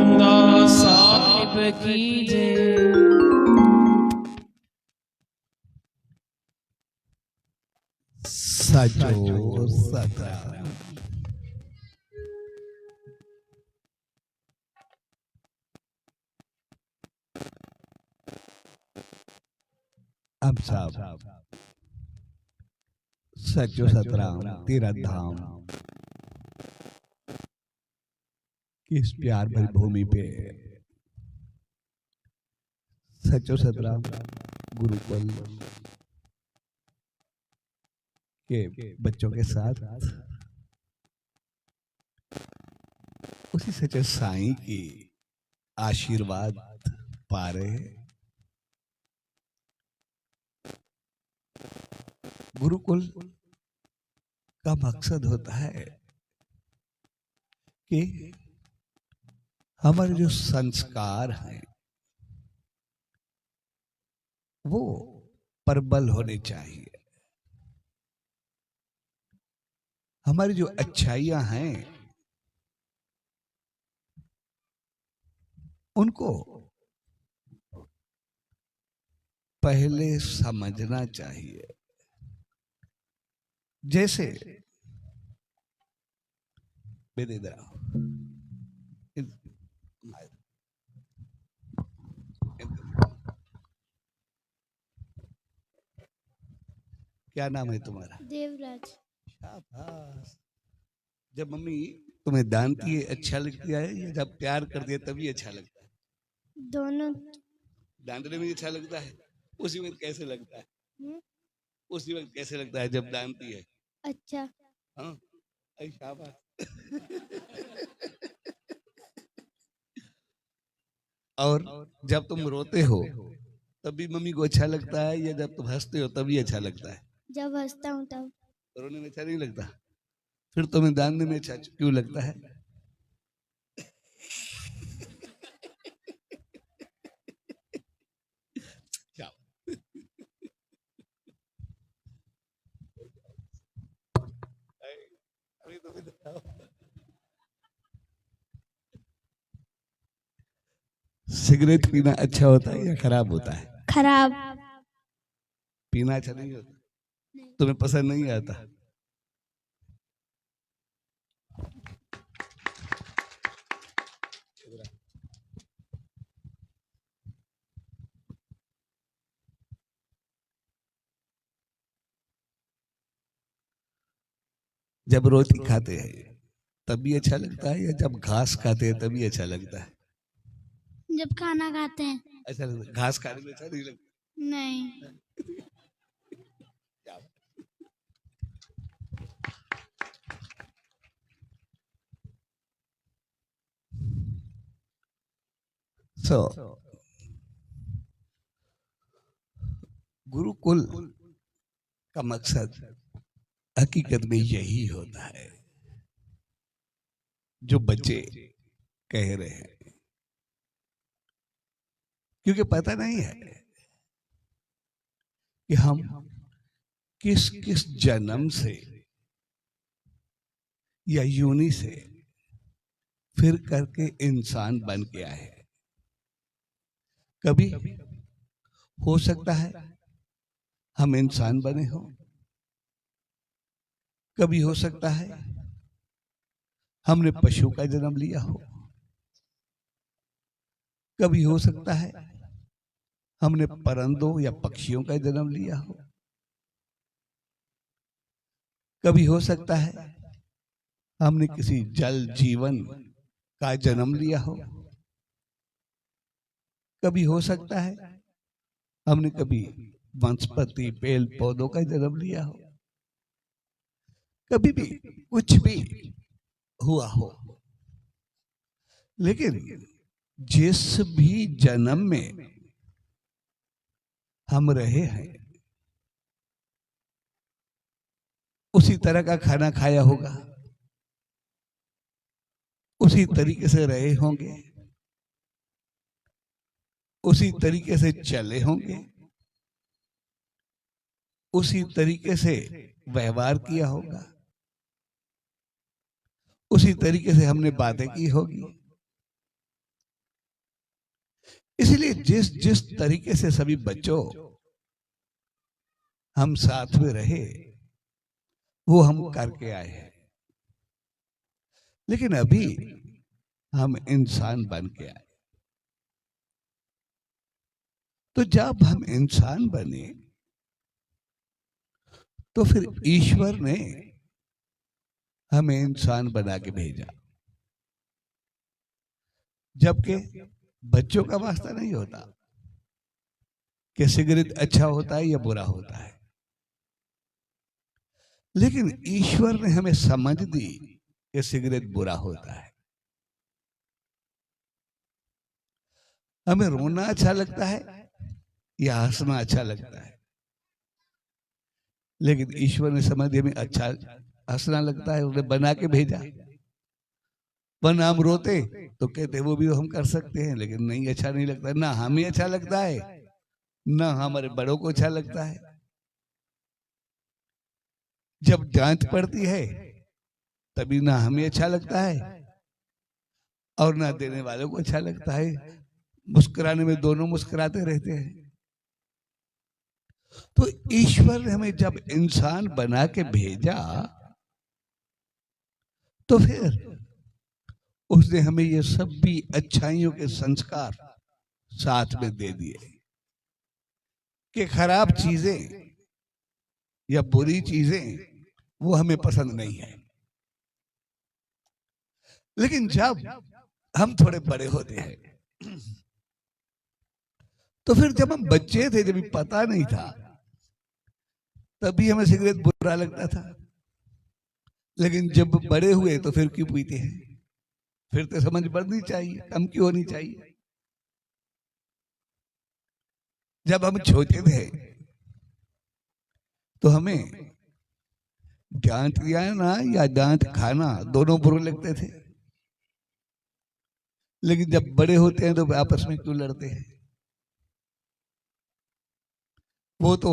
रामदास साहिब की जय। सजो सतराम। अब साहब सजो सतराम तेरा धाम किस प्यार भरी भूमि पे सचो सतराम गुरुकुल के बच्चों के साथ उसी सच्चे साईं की आशीर्वाद पा रहे हैं। गुरुकुल का मकसद होता है कि हमारे जो संस्कार हैं वो प्रबल होने चाहिए। हमारी जो अच्छाइयां हैं उनको पहले समझना चाहिए। जैसे क्या नाम है तुम्हारा? देवराज। शाबाश। जब मम्मी तुम्हें डांटती है अच्छा लगता है या जब प्यार कर दिया तभी अच्छा लगता है? दोनों। डांटने में अच्छा लगता है, उसी वक्त कैसे लगता है? उसी वक्त कैसे लगता है जब डांटती है? अच्छा। हाँ, शाबाश। और जब तुम रोते हो तभी मम्मी को अच्छा लगता है या जब तुम हंसते हो तभी अच्छा लगता है? जब हंसता हूँ तब। रोने में अच्छा नहीं लगता, फिर तुम्हें डांटने में अच्छा क्यों लगता है? सिगरेट पीना अच्छा होता है या खराब होता है? खराब। पीना अच्छा नहीं होता, तुम्हें पसंद नहीं आता? जब रोटी खाते हैं तभी अच्छा लगता है या जब घास खाते हैं तभी अच्छा लगता है? जब खाना खाते हैं। अच्छा लगता है। घास खाने में अच्छा नहीं लगता? नहीं। गुरुकुल का मकसद हकीकत में यही होता है जो बच्चे कह रहे हैं, क्योंकि पता नहीं है कि हम किस किस जन्म से या यूनी से फिर करके इंसान बन के आए हैं। कभी हो सकता है हम इंसान बने हो, कभी हो सकता है हमने पशु का जन्म लिया हो, कभी हो सकता है हमने परिंदों या पक्षियों का जन्म लिया हो, कभी हो सकता है हमने किसी जल जीवन का जन्म लिया हो, कभी हो सकता है हमने कभी वनस्पति पेड़ पौधों का जन्म लिया हो, कभी भी कुछ भी हुआ हो। लेकिन जिस भी जन्म में हम रहे हैं उसी तरह का खाना खाया होगा, उसी तरीके से रहे होंगे, उसी तरीके से चले होंगे, उसी तरीके से व्यवहार किया होगा, उसी तरीके से हमने बातें की होगी, इसलिए जिस जिस तरीके से सभी बच्चों हम साथ में रहे वो हम करके आए हैं, लेकिन अभी हम इंसान बन के आए। तो जब हम इंसान बने तो फिर ईश्वर ने हमें इंसान बना के भेजा, जबकि बच्चों का वास्ता नहीं होता कि सिगरेट अच्छा होता है या बुरा होता है, लेकिन ईश्वर ने हमें समझ दी कि सिगरेट बुरा होता है। हमें रोना अच्छा लगता है या हंसना अच्छा लगता है, लेकिन ईश्वर ने समझ दिया हमें अच्छा हंसना लगता है, उन्हें बना के भेजा। वरना हम रोते तो कहते वो भी हम कर सकते हैं, लेकिन नहीं, अच्छा नहीं लगता, ना हमें अच्छा लगता है ना हमारे बड़ों को अच्छा लगता है। जब डांट पड़ती है तभी ना हमें अच्छा लगता है और ना देने वालों को अच्छा लगता है। मुस्कुराने में दोनों मुस्कुराते रहते हैं। तो ईश्वर ने हमें जब इंसान बना के भेजा तो फिर उसने हमें ये सब भी अच्छाइयों के संस्कार साथ में दे दिए कि खराब चीजें या बुरी चीजें वो हमें पसंद नहीं है। लेकिन जब हम थोड़े बड़े होते हैं तो फिर जब हम बच्चे थे, जब पता नहीं था, तभी हमें सिगरेट बुरा लगता था, लेकिन जब बड़े हुए तो फिर क्यों पीते हैं? फिर तो समझ बढ़नी चाहिए, कम क्यों होनी चाहिए। जब हम छोटे थे तो हमें डांट दियाना या डांट खाना दोनों बुरे लगते थे, लेकिन जब बड़े होते हैं तो आपस में क्यों लड़ते हैं? वो तो,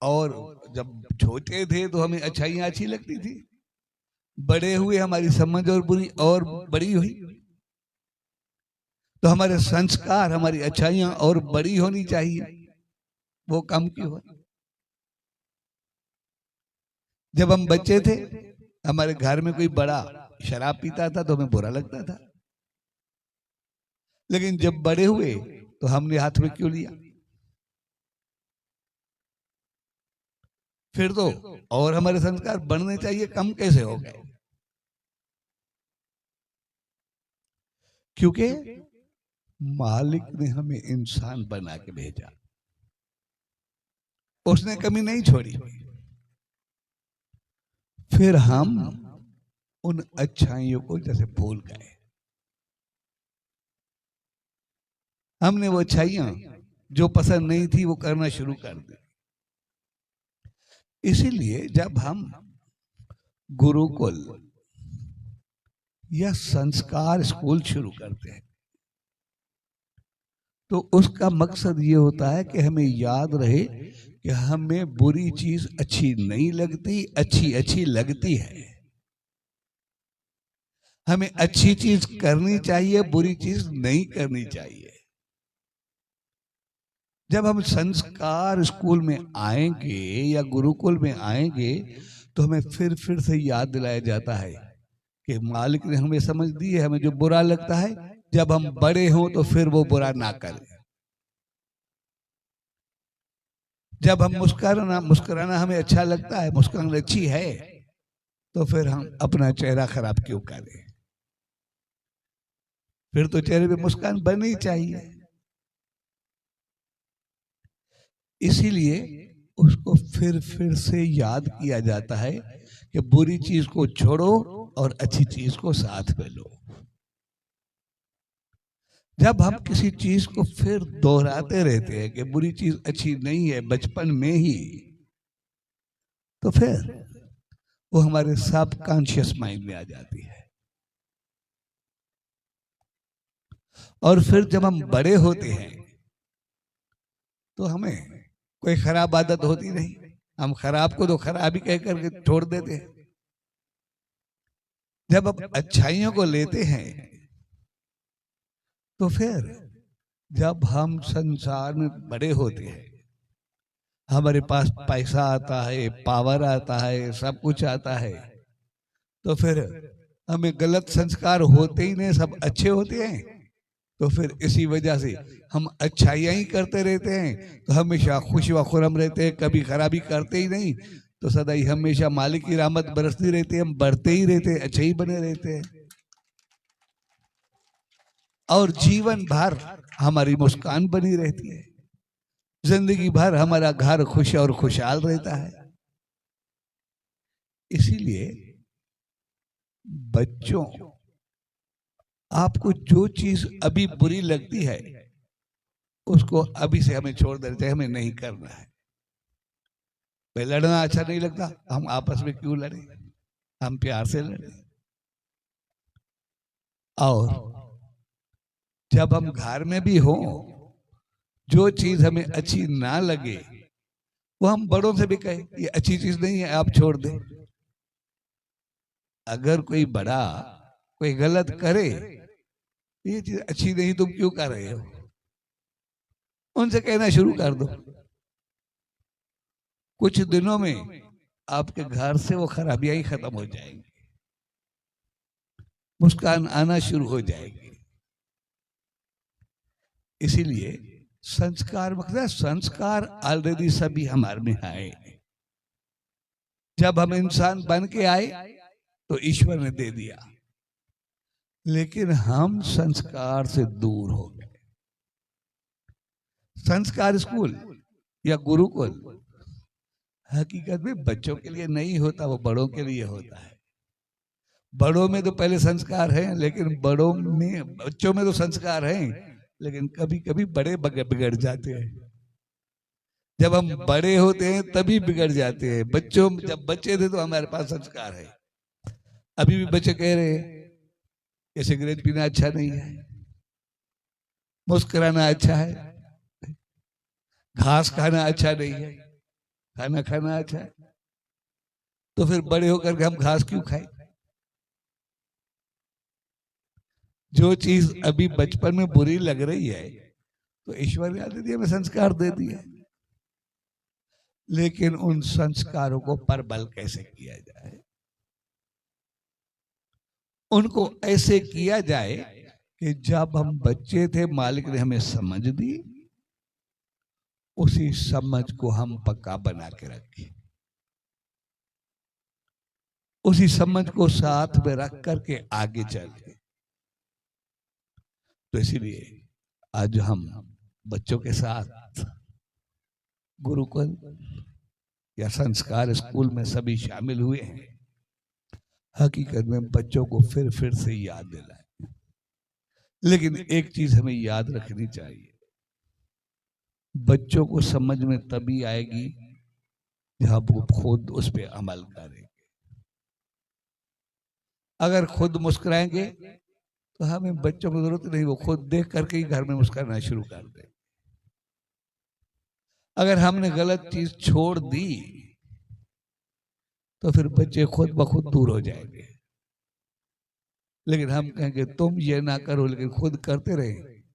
और जब छोटे थे तो हमें अच्छाइयां अच्छी लगती थी, बड़े हुए हमारी समझ और बुरी और बड़ी हुई, तो हमारे संस्कार, हमारी अच्छाइयां और बड़ी होनी चाहिए, वो कम क्यों हो? जब हम बच्चे थे हमारे घर में कोई बड़ा शराब पीता था तो हमें बुरा लगता था, लेकिन जब बड़े हुए तो हमने हाथ में क्यों लिया? फिर तो और हमारे संस्कार बढ़ने चाहिए, कम कैसे हो गए? क्योंकि मालिक ने हमें इंसान बना के भेजा, उसने कमी नहीं छोड़ी। फिर हम उन अच्छाइयों को जैसे भूल गए। हमने वो अच्छाइयां जो पसंद नहीं थी वो करना शुरू कर दी। इसीलिए जब हम गुरुकुल या संस्कार स्कूल शुरू करते हैं तो उसका मकसद ये होता है कि हमें याद रहे कि हमें बुरी चीज अच्छी नहीं लगती, अच्छी अच्छी लगती है। हमें अच्छी चीज करनी चाहिए, बुरी चीज नहीं करनी चाहिए। जब हम संस्कार स्कूल में आएंगे या गुरुकुल में आएंगे तो हमें फिर से याद दिलाया जाता है कि मालिक ने हमें समझ दी है, हमें जो बुरा लगता है जब हम बड़े हों तो फिर वो बुरा ना करें। जब हम मुस्कुराना हमें अच्छा लगता है, मुस्कुराना अच्छी है, तो फिर हम अपना चेहरा खराब क्यों करें? फिर तो चेहरे पे मुस्कान बननी चाहिए। इसीलिए उसको फिर से याद किया जाता है कि बुरी चीज को छोड़ो और अच्छी चीज को साथ में लो। जब हम किसी चीज को फिर दोहराते रहते हैं कि बुरी चीज अच्छी नहीं है बचपन में ही, तो फिर वो हमारे सबकॉन्शियस माइंड में आ जाती है। और फिर जब हम बड़े होते हैं तो हमें कोई खराब आदत होती नहीं, हम खराब को तो खराब ही कह करके छोड़ देते हैं। जब हम अच्छाइयों को लेते हैं तो फिर जब हम संसार में बड़े होते हैं, हमारे पास पैसा आता है, पावर आता है, सब कुछ आता है, तो फिर हमें गलत संस्कार होते ही नहीं, सब अच्छे होते हैं। तो फिर इसी वजह से हम अच्छाइयाँ ही करते रहते हैं, तो हमेशा खुश व खुरम रहते हैं, कभी खराबी करते ही नहीं। तो सदा ही हमेशा मालिक की रहमत बरसती रहती है, हम बढ़ते ही रहते हैं, अच्छे ही बने रहते हैं, और जीवन भर हमारी मुस्कान बनी रहती है, जिंदगी भर हमारा घर खुश और खुशहाल रहता है। इसीलिए बच्चों, आपको जो चीज अभी बुरी लगती है उसको अभी से हमें छोड़ देना चाहिए, हमें नहीं करना है। भाई लड़ना अच्छा नहीं लगता, हम आपस में क्यों लड़े, हम प्यार से लड़े। और जब हम घर में भी हो, जो चीज हमें अच्छी ना लगे वो हम बड़ों से भी कहे ये अच्छी चीज नहीं है, आप छोड़ दें। अगर कोई बड़ा कोई गलत करे, ये चीज अच्छी नहीं, तुम क्यों कर रहे हो, उनसे कहना शुरू कर दो। कुछ दिनों में आपके घर से वो खराबियां ही खत्म हो जाएंगी, मुस्कान आना शुरू हो जाएगी। इसीलिए संस्कार मतलब संस्कार ऑलरेडी सभी हमारे में आए। जब हम इंसान बन के आए तो ईश्वर ने दे दिया, लेकिन हम संस्कार से दूर हो गए। संस्कार स्कूल या गुरुकुल हकीकत में बच्चों के लिए नहीं होता, वो बड़ों के लिए होता है। बड़ों में तो पहले संस्कार हैं, लेकिन बड़ों में बच्चों में तो संस्कार हैं, लेकिन कभी कभी बड़े बिगड़ जाते हैं। जब हम बड़े होते हैं तभी बिगड़ जाते हैं। बच्चों जब बच्चे थे तो हमारे पास संस्कार है। अभी भी बच्चे कह रहे हैं कि सिगरेट पीना अच्छा नहीं है, मुस्कुराना अच्छा है, घास खाना अच्छा नहीं है, खाना खाना अच्छा है। तो फिर बड़े होकर के हम घास क्यों खाएं? जो चीज अभी बचपन में बुरी लग रही है तो ईश्वर ने दे दिया, हमें संस्कार दे दिया, लेकिन उन संस्कारों को परबल कैसे किया जाए? उनको ऐसे किया जाए कि जब हम बच्चे थे मालिक ने हमें समझ दी, उसी समझ को हम पक्का बना के रखें, उसी समझ को साथ में रख करके आगे चले। तो इसीलिए आज हम बच्चों के साथ गुरुकुल या संस्कार स्कूल में सभी शामिल हुए हैं। हकीकत में बच्चों को फिर से याद दिलाएं, लेकिन एक चीज हमें याद रखनी चाहिए, बच्चों को समझ में तभी आएगी जब वो खुद उस पर अमल करेंगे। अगर खुद मुस्कुराएंगे तो हमें बच्चों को जरूरत नहीं, वो खुद देख करके ही घर में मुस्कुराना शुरू कर दे। अगर हमने गलत चीज छोड़ दी तो फिर बच्चे खुद ब खुद दूर हो जाएंगे। लेकिन हम कहेंगे तुम ये ना करो, लेकिन खुद करते रहे,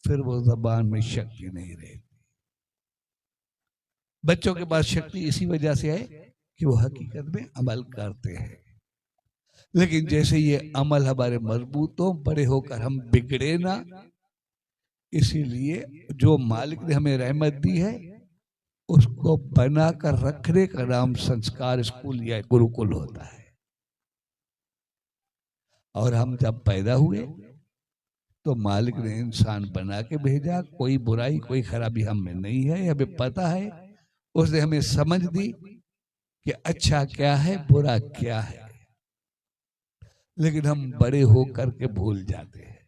फिर वो जबान में शक्ति नहीं रहेगी। बच्चों के पास शक्ति इसी वजह से है कि वो हकीकत में अमल करते हैं। लेकिन जैसे ये अमल हमारे मजबूत हो, बड़े होकर हम बिगड़े ना, इसीलिए जो मालिक ने हमें रहमत दी है उसको बनाकर रखने का नाम संस्कार स्कूल या गुरुकुल होता है। और हम जब पैदा हुए तो मालिक ने इंसान बना के भेजा, कोई बुराई कोई खराबी हम में नहीं है, हमें पता है। उसने हमें समझ दी कि अच्छा क्या है बुरा क्या है, लेकिन हम बड़े हो करके भूल जाते हैं,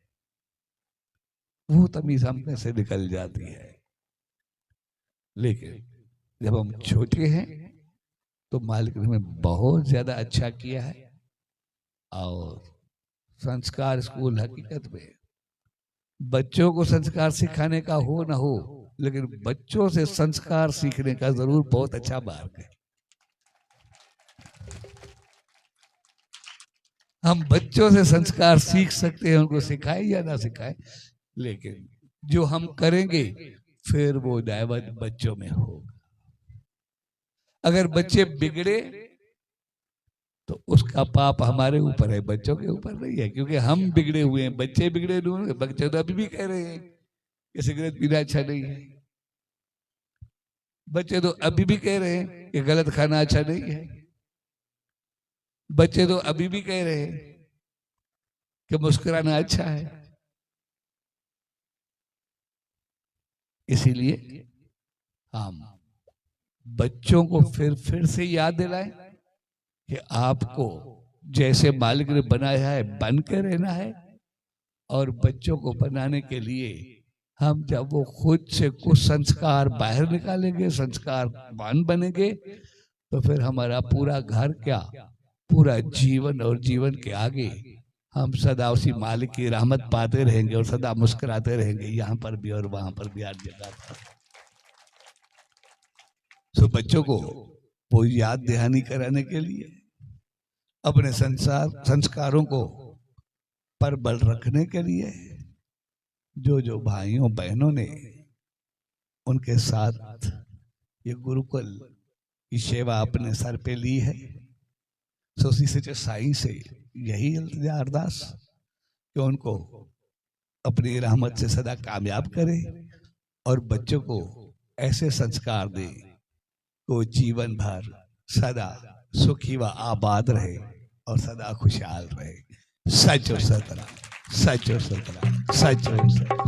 वो तमीज हम में से निकल जाती है। लेकिन जब हम छोटे हैं तो मालिक ने हमें बहुत ज्यादा अच्छा किया है। और संस्कार स्कूल हकीकत में बच्चों को संस्कार सिखाने का हो ना हो, लेकिन बच्चों से संस्कार सीखने का जरूर बहुत अच्छा मार्ग है। हम बच्चों से संस्कार सीख सकते हैं, उनको सिखाए या ना सिखाए, लेकिन जो हम करेंगे फिर वो दायवत बच्चों में होगा। अगर बच्चे बिगड़े तो उसका पाप हमारे ऊपर है, बच्चों के ऊपर नहीं है, क्योंकि हम बिगड़े हुए हैं। बच्चे बिगड़े नहीं हुए, बच्चे तो अभी भी कह रहे हैं कि सिगरेट पीना अच्छा नहीं है। बच्चे तो अभी भी कह रहे हैं कि गलत खाना अच्छा नहीं है। बच्चे तो अभी भी कह रहे हैं कि मुस्कुराना अच्छा है। इसीलिए हम बच्चों को फिर से याद दिलाएं कि आपको जैसे मालिक ने बनाया है बन के रहना है, और बच्चों को बनाने के लिए हम जब वो खुद से कुछ संस्कार बाहर निकालेंगे, संस्कारवान बनेंगे, तो फिर हमारा पूरा घर क्या, पूरा जीवन और जीवन के आगे हम सदा उसी मालिक की रहमत पाते रहेंगे और सदा मुस्कुराते रहेंगे, यहाँ पर भी और वहां पर भी, हर जगह पर। तो बच्चों को वो याद दहानी कराने के लिए, अपने संस्कारों को पर बल रखने के लिए, जो भाइयों बहनों ने उनके साथ ये गुरुकुल की सेवा अपने सर पे ली है, तो उसी से साईं से यही इल्तिजा अरदास कि उनको अपनी रहमत से सदा कामयाब करे और बच्चों को ऐसे संस्कार दे कि वो जीवन भर सदा सुखी व आबाद रहे और सदा खुशहाल रहे। सच और सतरा, सच और सतरा, सच और सतरा।